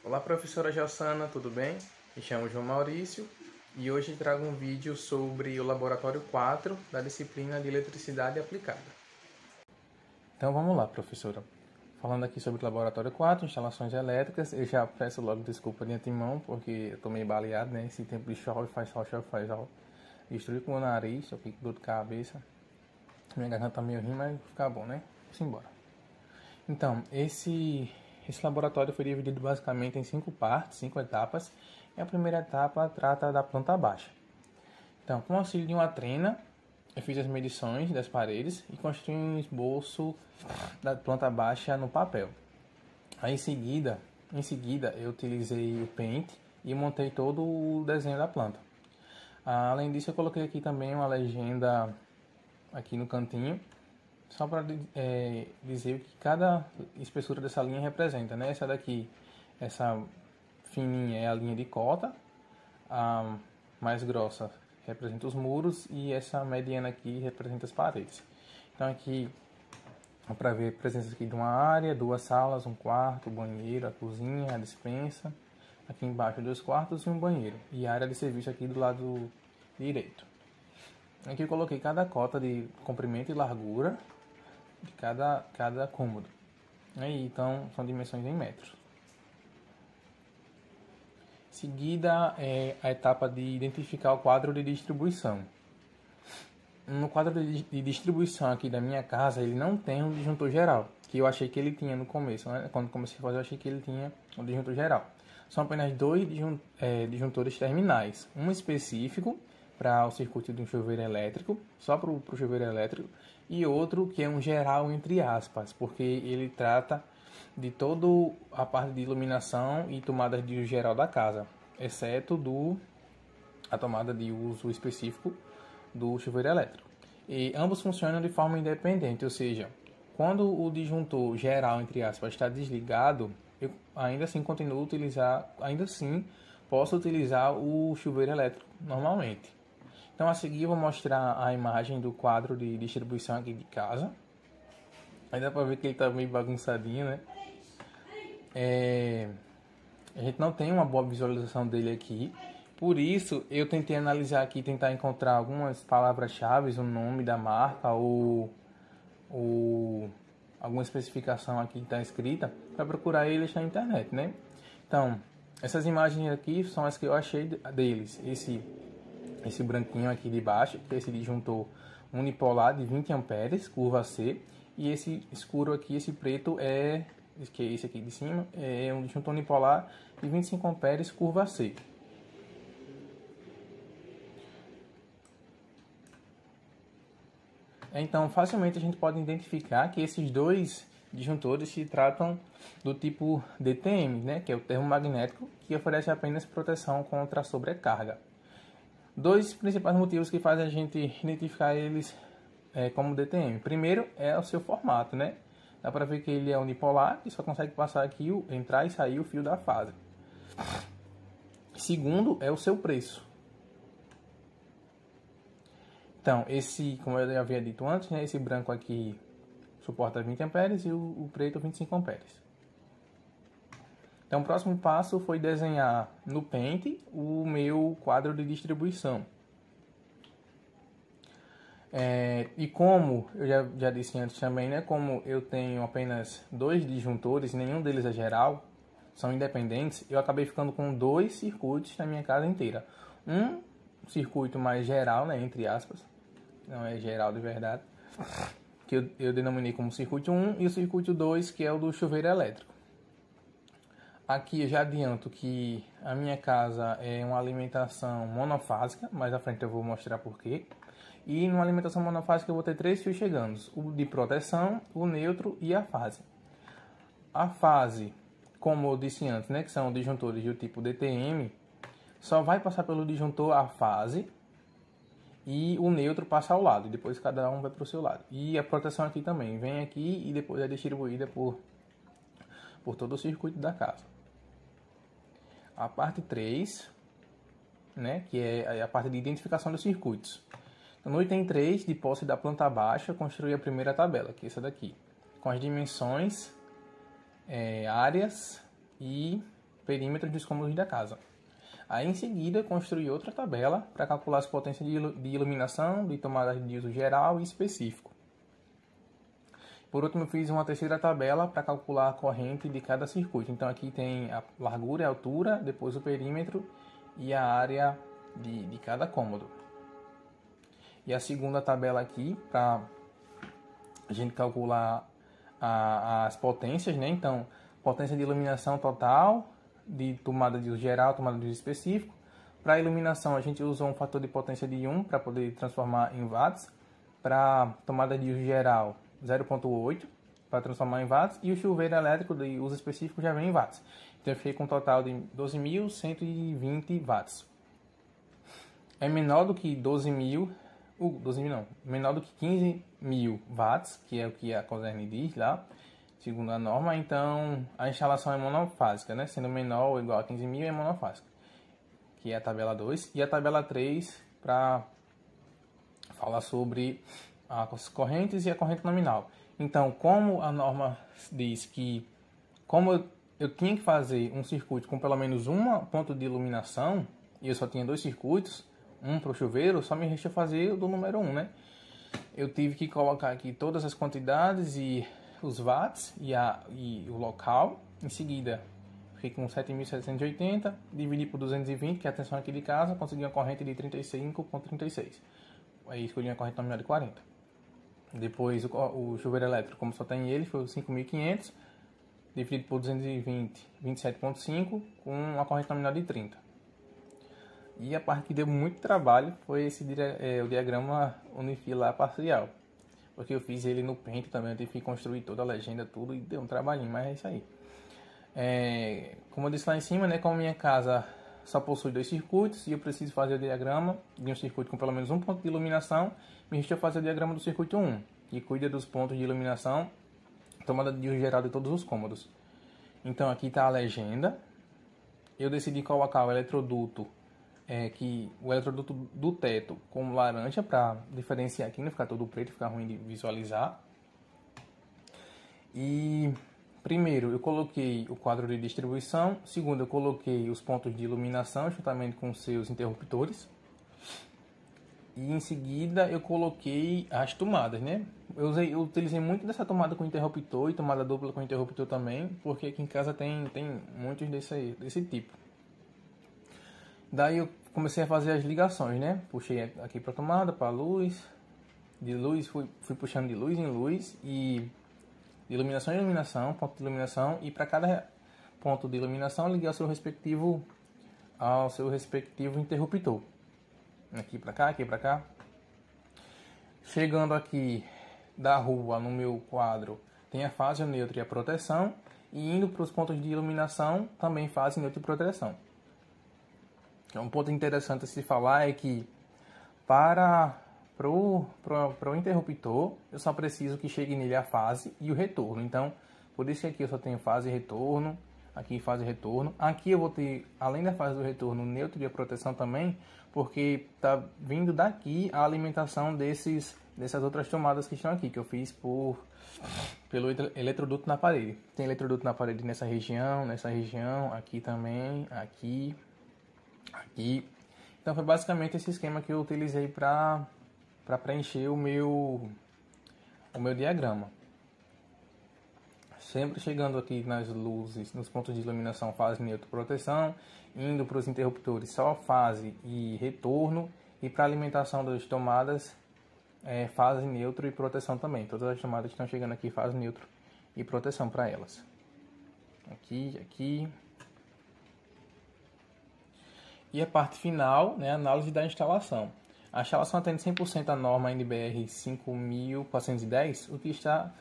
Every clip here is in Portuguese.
Olá, professora Jossana, tudo bem? Me chamo João Maurício e hoje trago um vídeo sobre o Laboratório 4 da disciplina de Eletricidade Aplicada. Então vamos lá, professora. Falando aqui sobre o Laboratório 4, instalações elétricas, eu já peço logo desculpa de antemão, porque eu tô meio baleado, né? Esse tempo de chove, faz sol, destruir com o nariz, eu fico com dor de cabeça. Minha garganta tá meio ruim, mas vai ficar bom, né? Vamos embora. Então, esse laboratório foi dividido basicamente em 5 partes, 5 etapas. E a primeira etapa trata da planta baixa. Então, com o auxílio de uma trena, eu fiz as medições das paredes e construí um esboço da planta baixa no papel. Aí, em seguida, eu utilizei o Paint e montei todo o desenho da planta. Além disso, eu coloquei aqui também uma legenda aqui no cantinho, só para dizer o que cada espessura dessa linha representa, né? Essa daqui, essa fininha é a linha de cota, a mais grossa representa os muros e essa mediana aqui representa as paredes. Então aqui dá para ver a presença aqui de uma área, 2 salas, um quarto, banheiro, a cozinha, a despensa. Aqui embaixo 2 quartos e um banheiro. E a área de serviço aqui do lado direito. Aqui eu coloquei cada cota de comprimento e largura de cada cômodo. Aí, então, são dimensões em metros. Seguida é a etapa de identificar o quadro de distribuição. No quadro de distribuição aqui da minha casa, ele não tem um disjuntor geral, que eu achei que ele tinha no começo, né? Quando comecei a fazer, eu achei que ele tinha um disjuntor geral. São apenas 2 disjuntores terminais, um específico para o circuito de um chuveiro elétrico, só para o chuveiro elétrico, e outro que é um geral entre aspas, porque ele trata de toda a parte de iluminação e tomada de uso geral da casa, exceto a tomada de uso específico do chuveiro elétrico. E ambos funcionam de forma independente, ou seja, quando o disjuntor geral entre aspas está desligado, eu ainda assim continuo a utilizar, ainda assim posso utilizar o chuveiro elétrico normalmente. Então a seguir eu vou mostrar a imagem do quadro de distribuição aqui de casa. Aí dá pra ver que ele tá meio bagunçadinho, né? A gente não tem uma boa visualização dele aqui. Por isso eu tentei analisar aqui, tentar encontrar algumas palavras-chave, o nome da marca ou alguma especificação aqui que está escrita, para procurar eles na internet, né? Então, essas imagens aqui são as que eu achei deles. Esse branquinho aqui de baixo, que é esse disjuntor unipolar de 20 amperes, curva C, e esse escuro aqui, esse preto que é esse aqui de cima, é um disjuntor unipolar de 25 amperes, curva C. Então, facilmente a gente pode identificar que esses 2 disjuntores se tratam do tipo DTM, né, que é o termo magnético, que oferece apenas proteção contra a sobrecarga. 2 principais motivos que fazem a gente identificar eles como DTM. Primeiro é o seu formato, né? Dá para ver que ele é unipolar e só consegue passar aqui, entrar e sair o fio da fase. Segundo é o seu preço. Então, como eu já havia dito antes, né, esse branco aqui suporta 20 amperes e o preto 25 amperes. Então, o próximo passo foi desenhar no Paint o meu quadro de distribuição. E como eu já disse antes também, né, como eu tenho apenas 2 disjuntores, nenhum deles é geral, são independentes, eu acabei ficando com 2 circuitos na minha casa inteira. Um circuito mais geral, né, entre aspas, não é geral de verdade, que eu denominei como circuito 1, e o circuito 2, que é o do chuveiro elétrico. Aqui eu já adianto que a minha casa é uma alimentação monofásica, mais à frente eu vou mostrar porquê. E numa alimentação monofásica eu vou ter 3 fios chegando, o de proteção, o neutro e a fase. A fase, como eu disse antes, né, que são disjuntores do tipo DTM, só vai passar pelo disjuntor a fase e o neutro passa ao lado, e depois cada um vai para o seu lado. E a proteção aqui também, vem aqui e depois é distribuída por todo o circuito da casa. A parte 3, né, que é a parte de identificação dos circuitos. Então, no item 3, de posse da planta baixa, eu construí a primeira tabela, que é essa daqui, com as dimensões, áreas e perímetros dos cômodos da casa. Aí, em seguida, eu construí outra tabela para calcular as potências de iluminação, de tomada de uso geral e específico. Por último, eu fiz uma terceira tabela para calcular a corrente de cada circuito. Então, aqui tem a largura e a altura, depois o perímetro e a área de cada cômodo. E a segunda tabela aqui, para a gente calcular as potências, né? Então, potência de iluminação total, de tomada de uso geral, tomada de uso específico. Para a iluminação, a gente usou um fator de potência de 1 para poder transformar em watts. Para tomada de uso geral, 0,8 para transformar em watts. E o chuveiro elétrico de uso específico já vem em watts. Então, eu fiquei com um total de 12.120 watts. É menor do que 12.000, menor do que 15.000 watts, que é o que a COSERN diz lá, segundo a norma. Então, a instalação é monofásica, né? Sendo menor ou igual a 15.000 é monofásica, que é a tabela 2. E a tabela 3 para falar sobre as correntes e a corrente nominal. Então, como a norma diz que, como eu tinha que fazer um circuito com pelo menos um ponto de iluminação, e eu só tinha 2 circuitos, um para o chuveiro, só me resta fazer o do número 1, né? Eu tive que colocar aqui todas as quantidades e os watts e o local. Em seguida, fiquei com 7.780, dividi por 220, que é a tensão aqui de casa, consegui uma corrente de 35,36. Aí escolhi uma corrente nominal de 40. Depois o chuveiro elétrico, como só tem ele, foi 5.500, dividido por 220, 27,5, com uma corrente nominal de 30. E a parte que deu muito trabalho foi o diagrama unifilar parcial. Porque eu fiz ele no Paint também, eu tive que construir toda a legenda, tudo, e deu um trabalhinho, mas é isso aí. Como eu disse lá em cima, né, como minha casa só possui 2 circuitos e eu preciso fazer o diagrama de um circuito com pelo menos um ponto de iluminação, me resta fazer o diagrama do circuito 1, que cuida dos pontos de iluminação, tomada de uso geral de todos os cômodos. Então aqui está a legenda. Eu decidi colocar o eletroduto o eletroduto do teto como laranja para diferenciar aqui, não ficar todo preto, ficar ruim de visualizar. E primeiro eu coloquei o quadro de distribuição, segundo eu coloquei os pontos de iluminação juntamente com seus interruptores. E em seguida eu coloquei as tomadas, né? Eu utilizei muito dessa tomada com interruptor e tomada dupla com interruptor também, porque aqui em casa tem muitos desse tipo. Daí eu comecei a fazer as ligações, né? Puxei aqui para a tomada, para a luz. De luz, fui puxando de luz em luz. E de iluminação em iluminação, ponto de iluminação. E para cada ponto de iluminação, liguei ao seu respectivo interruptor. Aqui para cá, aqui para cá. Chegando aqui da rua, no meu quadro, tem a fase, o neutro e a proteção. E indo para os pontos de iluminação, também fase, neutro e proteção. Um ponto interessante a se falar é que para o interruptor eu só preciso que chegue nele a fase e o retorno. Então, por isso que aqui eu só tenho fase e retorno, aqui fase e retorno. Aqui eu vou ter, além da fase do retorno, neutro e a proteção também, porque está vindo daqui a alimentação dessas outras tomadas que estão aqui, que eu fiz pelo eletroduto na parede. Tem eletroduto na parede nessa região, aqui também, aqui. Então foi basicamente esse esquema que eu utilizei para preencher o meu diagrama. Sempre chegando aqui nas luzes, nos pontos de iluminação, fase, neutro, proteção, indo para os interruptores só fase e retorno, e para a alimentação das tomadas fase, neutro e proteção também. Todas as tomadas estão chegando aqui, fase, neutro e proteção para elas. Aqui. E a parte final, né, análise da instalação. A instalação atende 100% à norma NBR 5410, o que está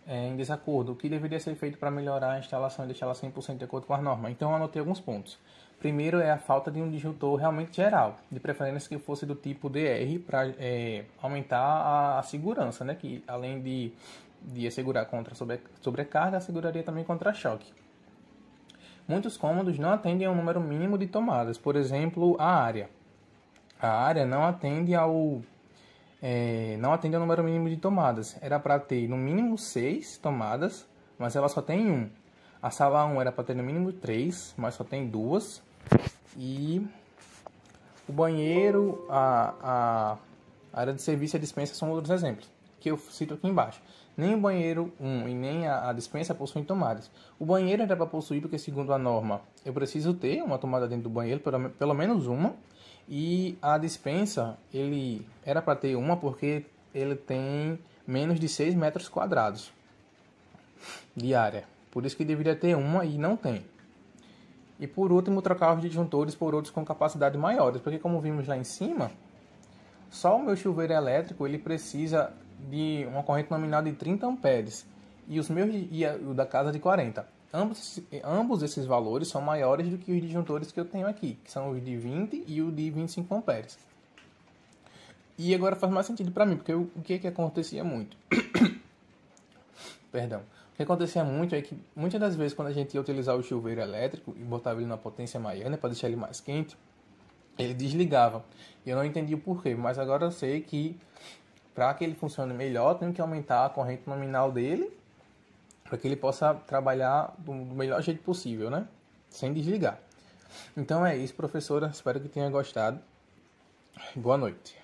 em desacordo, o que deveria ser feito para melhorar a instalação e deixá-la 100% de acordo com a norma. Então, eu anotei alguns pontos. Primeiro é a falta de um disjuntor realmente geral, de preferência que fosse do tipo DR, para aumentar a segurança, né, que além de assegurar contra sobrecarga, asseguraria também contra choque. Muitos cômodos não atendem ao número mínimo de tomadas, por exemplo, a área. A área não atende ao número mínimo de tomadas. Era para ter no mínimo 6 tomadas, mas ela só tem 1. A sala 1 era para ter no mínimo 3, mas só tem 2. E o banheiro, a área de serviço e a despensa são outros exemplos, que eu cito aqui embaixo. Nem o banheiro 1 e nem a despensa possuem tomadas. O banheiro era para possuir porque, segundo a norma, eu preciso ter uma tomada dentro do banheiro, pelo menos uma. E a despensa, ele era para ter uma porque ele tem menos de 6 metros quadrados de área. Por isso que deveria ter uma e não tem. E por último, trocar os disjuntores por outros com capacidade maiores. Porque, como vimos lá em cima, só o meu chuveiro elétrico ele precisa de uma corrente nominal de 30 amperes e o da casa de 40. Ambos esses valores são maiores do que os disjuntores que eu tenho aqui, que são os de 20 e o de 25 amperes. E agora faz mais sentido para mim, porque o que acontecia muito? Perdão. O que acontecia muito é que muitas das vezes quando a gente ia utilizar o chuveiro elétrico e botava ele na potência maior, né, para deixar ele mais quente, ele desligava. E eu não entendi o porquê, mas agora eu sei que para que ele funcione melhor, eu tenho que aumentar a corrente nominal dele para que ele possa trabalhar do melhor jeito possível, né? Sem desligar. Então é isso, professora. Espero que tenha gostado. Boa noite.